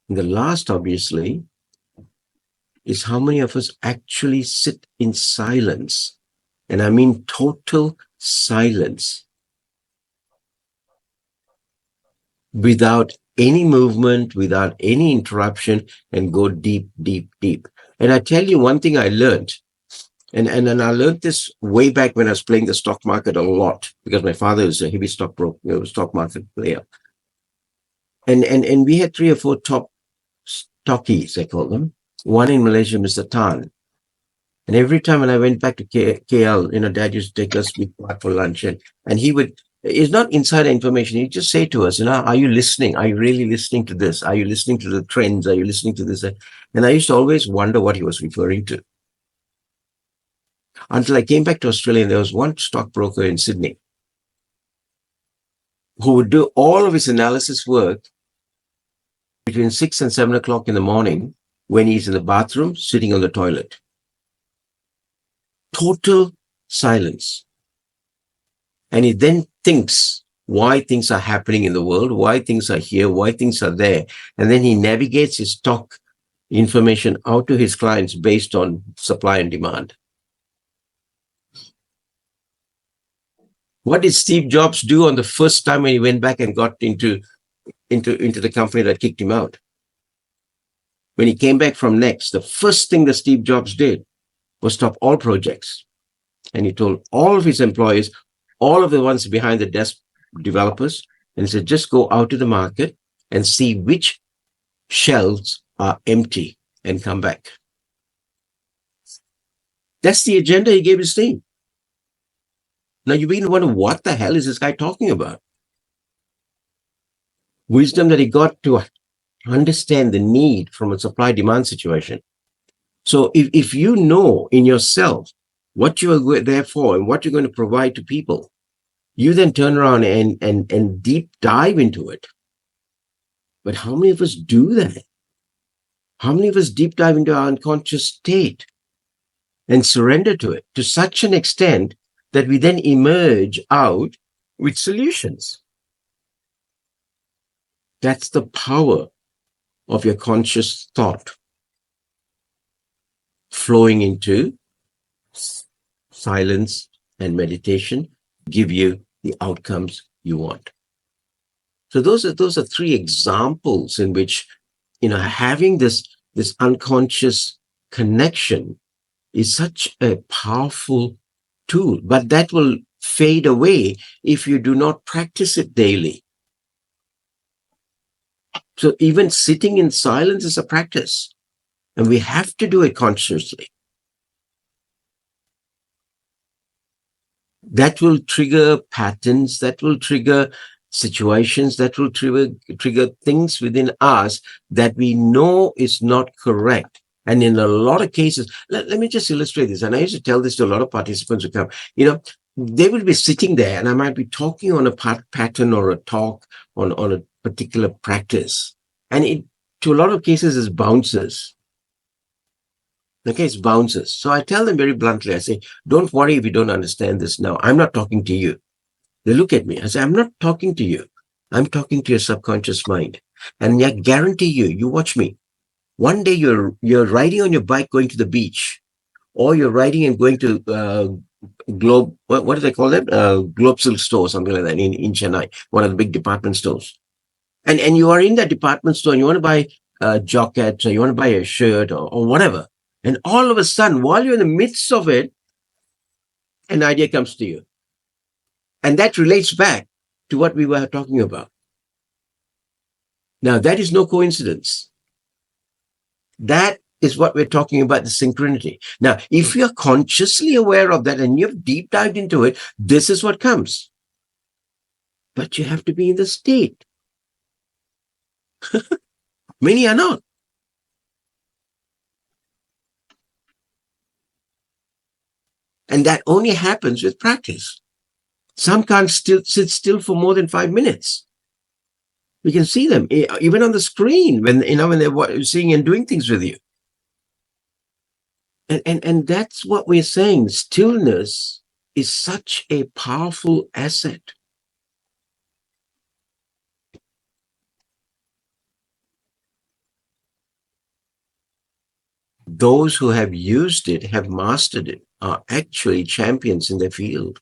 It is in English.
And the last, obviously, is how many of us actually sit in silence. And I mean total silence, without any movement, without any interruption, and go deep, deep, deep. And I tell you one thing I learned, and I learned this way back when I was playing the stock market a lot, because my father was a heavy stock market player. And we had 3 or 4 top stockies, I call them. One in Malaysia, Mr. Tan. And every time when I went back to KL, Dad used to take us back for lunch, and he would, it's not insider information. He'd just say to us, are you listening? Are you really listening to this? Are you listening to the trends? Are you listening to this? And I used to always wonder what he was referring to. Until I came back to Australia, and there was one stockbroker in Sydney who would do all of his analysis work between 6 and 7 o'clock in the morning when he's in the bathroom, sitting on the toilet. Total silence. And he then thinks why things are happening in the world, why things are here, why things are there. And then he navigates his stock information out to his clients based on supply and demand. What did Steve Jobs do on the first time when he went back and got into the company that kicked him out? When he came back from Next, the first thing that Steve Jobs did was stop all projects. And he told all of his employees, all of the ones behind the desk developers, and he said, just go out to the market and see which shelves are empty and come back. That's the agenda he gave his team. Now you begin to wonder, what the hell is this guy talking about? Wisdom that he got to understand the need from a supply-demand situation. So if you know in yourself what you are there for and what you're going to provide to people, you then turn around and deep dive into it. But how many of us do that? How many of us deep dive into our unconscious state and surrender to it to such an extent that we then emerge out with solutions? That's the power of your conscious thought flowing into silence and meditation, give you the outcomes you want. So those are 3 examples in which, having this unconscious connection is such a powerful tool, but that will fade away if you do not practice it daily. So even sitting in silence is a practice, and we have to do it consciously. That will trigger patterns, that will trigger situations, that will trigger things within us that we know is not correct. And in a lot of cases, let me just illustrate this. And I used to tell this to a lot of participants who come, they will be sitting there and I might be talking on a pattern or a talk on a particular practice. And it, to a lot of cases, is bounces. Okay, it's bounces. So I tell them very bluntly, I say, don't worry if you don't understand this now. I'm not talking to you. They look at me. I say, I'm not talking to you. I'm talking to your subconscious mind. And I guarantee you watch me. One day you're riding on your bike going to the beach, or you're riding and going to Globe, what do they call that? Globe Silk store, something like that in Chennai, one of the big department stores. And you are in that department store and you want to buy a jacket, or you want to buy a shirt or whatever. And all of a sudden, while you're in the midst of it, an idea comes to you. And that relates back to what we were talking about. Now, that is no coincidence. That is what we're talking about, the synchronicity. Now, if you're consciously aware of that and you've deep dived into it, this is what comes. But you have to be in the state. Many are not. And that only happens with practice. Some can't sit still for more than 5 minutes. We can see them even on the screen when they're seeing and doing things with you. And that's what we're saying. Stillness is such a powerful asset. those who have used it, have mastered it, are actually champions in their field.